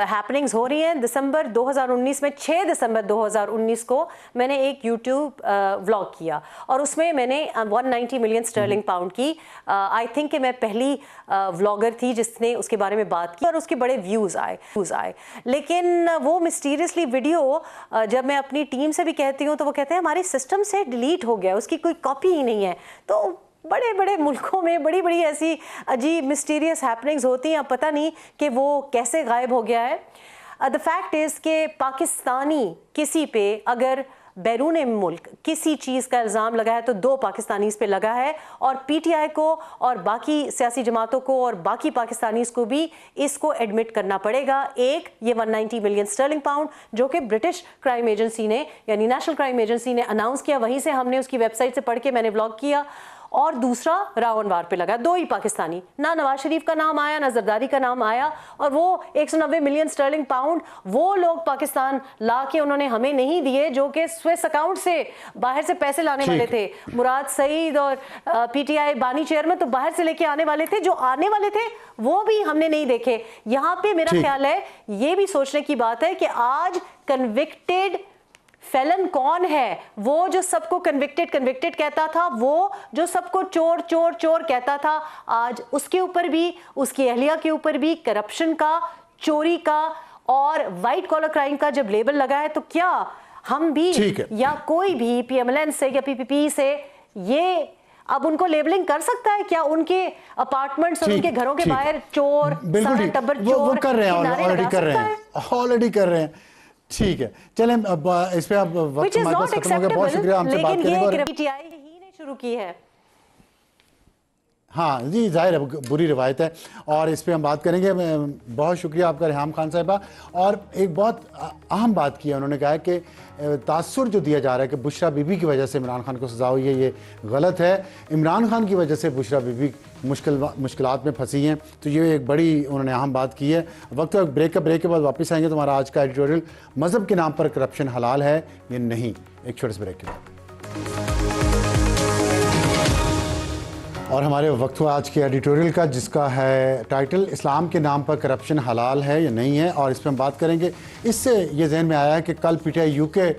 हैपनिंग्स हो रही हैं। दिसंबर 2019 में, 6 दिसंबर 2019 को मैंने एक यूट्यूब व्लॉग किया और उसमें मैंने 190 मिलियन स्टर्लिंग पाउंड की, आई थिंक कि मैं पहली व्लॉगर थी जिसने उसके बारे में बात की और उसके बड़े व्यूज़ आए। लेकिन वो मिस्टीरियसली वीडियो जब मैं अपनी टीम से भी कहती हूँ तो वो कहते हैं हमारे सिस्टम से डिलीट हो गया, उसकी कोई कॉपी ही नहीं है। तो बड़े बड़े मुल्कों में बड़ी बड़ी ऐसी अजीब मिस्टीरियस हैपनिंग्स होती हैं, अब पता नहीं कि वो कैसे गायब हो गया है। द फैक्ट इज़ कि पाकिस्तानी किसी पे अगर बैरून मुल्क किसी चीज़ का इल्ज़ाम लगा है तो 2 पाकिस्तानीज़ पे लगा है, और पीटीआई को और बाकी सियासी जमातों को और बाकी पाकिस्तानीज़ को भी इसको एडमिट करना पड़ेगा। एक, ये 190 मिलियन स्टर्लिंग पाउंड जो कि ब्रिटिश क्राइम एजेंसी ने, यानी नेशनल क्राइम एजेंसी ने अनाउंस किया, वहीं से हमने उसकी वेबसाइट से पढ़ के मैंने व्लॉग किया। और दूसरा रावण वार पे लगा। दो ही पाकिस्तानी, ना नवाज शरीफ का नाम आया ना जरदारी का नाम आया, और वो 190 मिलियन स्टर्लिंग पाउंड वो लोग पाकिस्तान ला के उन्होंने हमें नहीं दिए, जो कि स्विस अकाउंट से बाहर से पैसे लाने वाले थे। मुराद सईद और पीटीआई बानी चेयरमैन तो बाहर से लेके आने वाले थे, जो आने वाले थे वो भी हमने नहीं देखे। यहाँ पे मेरा ख्याल है ये भी सोचने की बात है कि आज कन्विक्टेड फेलन कौन है? वो जो सबको कन्विक्टेड कहता था, वो जो सबको चोर चोर चोर कहता था, आज उसके ऊपर भी, उसकी अहलिया के ऊपर भी करप्शन का, चोरी का और वाइट कॉलर क्राइम का जब लेबल लगा है, तो क्या हम भी या कोई भी पीएमएलएन से या पीपीपी से ये अब उनको लेबलिंग कर सकता है क्या? उनके अपार्टमेंट्स और उनके घरों के बाहर चोर, सारा टब्बर चोर, वो कर रहे हैं, ऑलरेडी कर रहे हैं। ठीक है, चलें अब इस पे अब वक्त हमारे पास खत्म हो गया। बहुत शुक्रिया हमसे बात करने का। लेकिन ये ही ने शुरू की है। हाँ जी, जाहिर है बुरी रिवायत है और इस पे हम बात करेंगे। बहुत शुक्रिया आपका रेहाम खान साहिबा। और एक बहुत अहम बात की है, उन्होंने कहा है कि तासुर जो दिया जा रहा है कि बुशरा बीबी की वजह से इमरान खान को सज़ा हुई है, ये गलत है। इमरान खान की वजह से बुशरा बीबी मुश्किलात में फंसी हैं, तो ये एक बड़ी उन्होंने अहम बात की है। वक्त ब्रेक के बाद वापस आएंगे। तो हमारा आज का एडिटोरियल मज़हब के नाम पर करप्शन हलाल है ये नहीं, एक छोटे से ब्रेक के बाद। और हमारे वक्त हुआ आज के एडिटोरियल का, जिसका है टाइटल इस्लाम के नाम पर करप्शन हलाल है या नहीं है, और इस पर हम बात करेंगे। इससे ये जहन में आया है कि कल पीटीआई यूके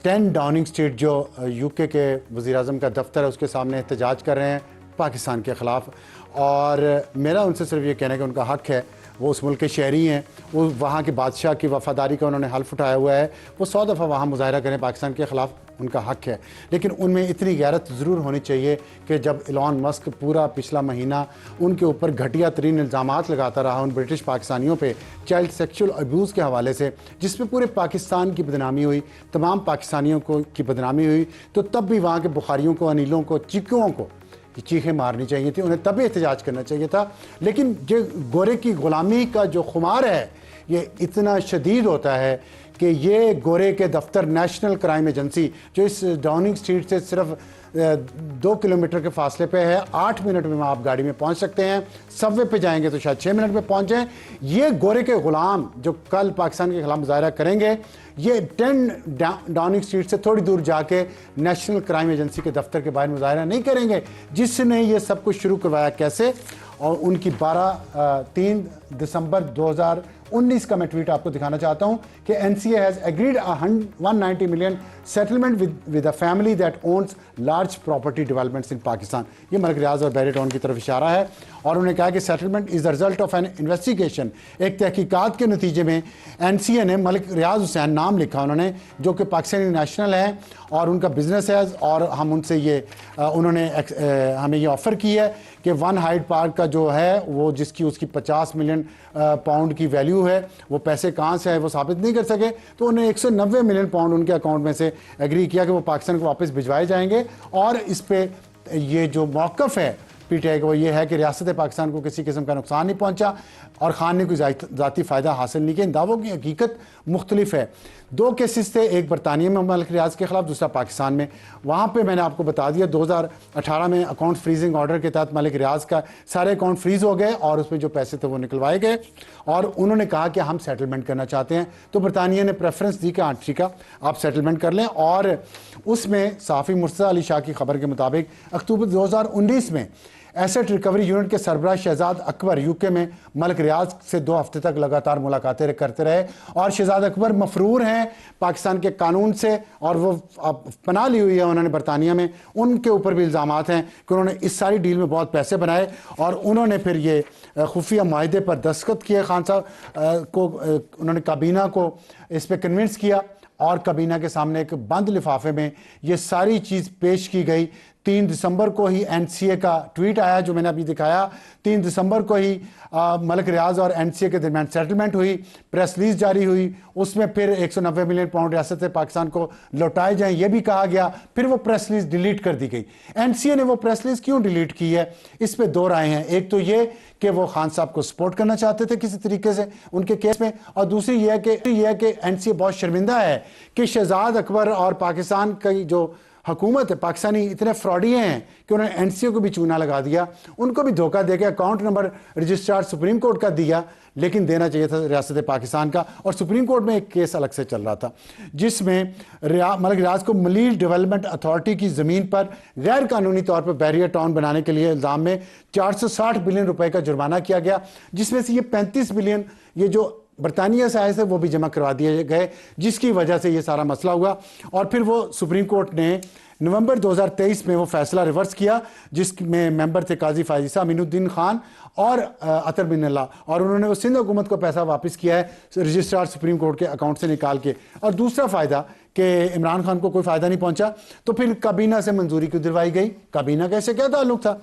10 डाउनिंग स्ट्रीट जो यूके के वज़ीर-ए-आज़म का दफ्तर है उसके सामने एहतजाज कर रहे हैं पाकिस्तान के ख़िलाफ़। और मेरा उनसे सिर्फ ये कहना है कि उनका हक़ है, वो उस मुल्क के शहरी हैं, वो वहाँ के बादशाह की वफ़ादारी का उन्होंने हल्फ उठाया हुआ है, वो 100 दफ़ा वहाँ मुज़ाहरा करें पाकिस्तान के ख़िलाफ़, उनका हक़ है। लेकिन उनमें इतनी गैरत ज़रूर होनी चाहिए कि जब इलॉन मस्क पूरा पिछला महीना उनके ऊपर घटिया तरीन इल्ज़ामात लगाता रहा उन ब्रिटिश पाकिस्तानियों पे चाइल्ड सेक्सुअल अब्यूज़ के हवाले से, जिसमें पूरे पाकिस्तान की बदनामी हुई, तमाम पाकिस्तानियों को की बदनामी हुई, तो तब भी वहाँ के बुखारियों को, अनिलों को, चिक्कुओं को चीखें मारनी चाहिए थी, उन्हें तभी एहतजाज करना चाहिए था। लेकिन जो गोरे की ग़ुलामी का जो खुमार है ये इतना शदीद होता है कि ये गोरे के दफ्तर नेशनल क्राइम एजेंसी जो इस डाउनिंग स्ट्रीट से सिर्फ 2 किलोमीटर के फासले पे है, 8 मिनट में आप गाड़ी में पहुंच सकते हैं, सबवे पे जाएंगे तो शायद 6 मिनट में पहुंच जाएं। ये गोरे के ग़ुलाम जो कल पाकिस्तान के खिलाफ मुजाहरा करेंगे, ये 10 डाउनिंग स्ट्रीट से थोड़ी दूर जाके नेशनल क्राइम एजेंसी के दफ्तर के बाहर मुजाहरा नहीं करेंगे। जिसने ये सब कुछ शुरू करवाया कैसे, और उनकी 3 दिसंबर 2019 का मैं ट्वीट आपको दिखाना चाहता हूं कि NCA has agreed 190 million settlement with a family that owns large property developments in Pakistan. ये मलिक रियाज और बैरी टाउन की तरफ इशारा है, और उन्होंने कहा कि settlement is the result of N investigation. एक तहकीकात के नतीजे में एनसीए ने मलिक रियाज हुसैन नाम लिखा उन्होंने, जो कि पाकिस्तानी नेशनल है और उनका बिजनेस है, और हम उनसे ये उन्होंने हमें ये ऑफ़र की है कि 1 हाइड पार्क का जो है वो जिसकी उसकी 50 मिलियन पाउंड की वैल्यू है, वो पैसे कहाँ से है वो साबित नहीं कर सके, तो उन्हें 190 मिलियन पाउंड उनके अकाउंट में से एग्री किया कि वो पाकिस्तान को वापस भिजवाए जाएंगे। और इस पे ये जो मौक़िफ़ है पीटीआई का वो ये है कि रियासत पाकिस्तान को किसी किस्म का नुकसान नहीं पहुंचा और खान ने कोई ज़ाती फ़ायदा हासिल नहीं किया। इन दावों की हकीकत मुख्तलिफ है। 2 केसेस थे, एक बरतानिया में मलिक रियाज के ख़िलाफ़, दूसरा पाकिस्तान में। वहाँ पे मैंने आपको बता दिया 2018 में अकाउंट फ्रीजिंग ऑर्डर के तहत मलिक रियाज का सारे अकाउंट फ्रीज़ हो गए और उसमें जो पैसे थे वो निकलवाए गए, और उन्होंने कहा कि हम सेटलमेंट करना चाहते हैं। तो बरतानिया ने प्रेफरेंस दी कि हाँ ठीक है आप सेटलमेंट कर लें, और उसमें सहाफ़ी मुर्तज़ा अली शाह की खबर के मुताबिक अक्टूबर 2019 में एसेट रिकवरी यूनिट के सरबराह शहजाद अकबर यूके में मलिक रियाज से 2 हफ्ते तक लगातार मुलाकातें करते रहे, और शहजाद अकबर मफरूर हैं पाकिस्तान के कानून से, और वो पनाह ली हुई है उन्होंने बरतानिया में। उनके ऊपर भी इल्ज़ामात हैं कि उन्होंने इस सारी डील में बहुत पैसे बनाए, और उन्होंने फिर ये खुफिया माहिदे पर दस्तखत किए। खान साहब को उन्होंने काबीना को इस पर कन्विंस किया, और काबीना के सामने एक बंद लिफाफे में ये सारी चीज़ पेश की गई। 3 दिसंबर को ही एनसीए का ट्वीट आया जो मैंने अभी दिखाया। 3 दिसंबर को ही मलिक रियाज और एनसीए के दरमियान सेटलमेंट हुई, प्रेस रिलीज जारी हुई, उसमें फिर 190 मिलियन पाउंड रियासत पाकिस्तान को लौटाए जाएं ये भी कहा गया। फिर वो प्रेस रिलीज डिलीट कर दी गई। एनसीए ने वो प्रेस रिलीज क्यों डिलीट की है, इस पे 2 राय हैं। एक तो ये कि वो खान साहब को सपोर्ट करना चाहते थे किसी तरीके से उनके केस में, और दूसरी ये है कि एनसीए बहुत शर्मिंदा है कि शहजाद अकबर और पाकिस्तान की जो हुकूमत है पाकिस्तानी इतने फ्रॉडिये हैं कि उन्होंने एनसीओ को भी चूना लगा दिया, उनको भी धोखा देके account number registrar supreme court का दिया, लेकिन देना चाहिए था रियासत पाकिस्तान का। और सुप्रीम कोर्ट में एक केस अलग से चल रहा था जिसमें मलिक रियाज को मलील डेवलपमेंट अथॉरिटी की ज़मीन पर गैर कानूनी तौर पर बैरियर टाउन बनाने के लिए इल्ज़ाम में 460 बिलियन रुपए का जुर्माना किया गया, जिसमें से ये 35 बिलियन ये जो बरतानिया से आए थे वो भी जमा करवा दिए गए, जिसकी वजह से ये सारा मसला हुआ। और फिर वो सुप्रीम कोर्ट ने नवंबर 2023 में वो फैसला रिवर्स किया, जिसमें मेंबर थे काजी फायजीसा अमीनुद्दीन खान और अतर बिन अल्लाह, और उन्होंने वो सिंध हुकूमत को पैसा वापस किया है रजिस्ट्रार सुप्रीम कोर्ट के अकाउंट से निकाल के। और दूसरा फ़ायदा कि इमरान खान को कोई फ़ायदा नहीं पहुंचा, तो फिर काबीना से मंजूरी क्यों दिलवाई गई? काबीना का इससे क्या ताल्लुक था?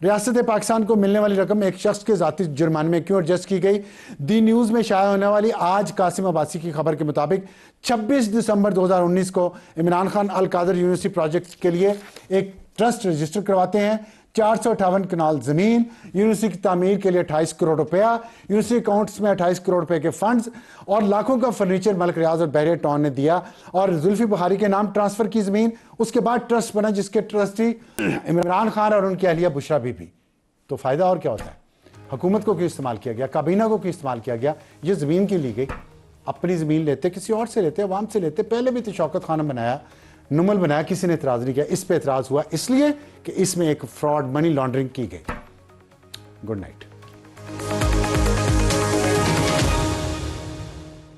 रियासत पाकिस्तान को मिलने वाली रकम एक शख्स के ज़ाती जुर्माने में क्यों एडजस्ट की गई? दी न्यूज़ में शाया होने वाली आज कासिम अब्बासी की खबर के मुताबिक 26 दिसंबर 2019 को इमरान खान अल कादर यूनिवर्सिटी प्रोजेक्ट के लिए एक ट्रस्ट रजिस्टर करवाते हैं। 458 कनाल ज़मीन, यूनिवर्सिटी की तामीर के लिए 28 करोड़ रुपया, यूनिवर्सिटी अकाउंट्स में 28 करोड़ रुपए के फंड्स और लाखों का फर्नीचर मलिक रियाज और बैरियर टाउन ने दिया, और जुल्फी बुखारी के नाम ट्रांसफ़र की ज़मीन। उसके बाद ट्रस्ट बना जिसके ट्रस्टी इमरान खान और उनकी अहलिया बुशरा बीबी। तो फ़ायदा और क्या होता है? हुकूमत को क्यों इस्तेमाल किया गया? काबीना को क्यों इस्तेमाल किया गया? ये ज़मीन की ली गई, अपनी ज़मीन लेते, किसी और से लेते, अवाम से लेते। पहले भी तो शौकत खानम बनाया, नुमल बनाया, किसी ने एतराज़ नहीं किया। इस पे एतराज़ हुआ इसलिए कि इसमें एक फ्रॉड मनी लॉन्ड्रिंग की गई। Good night.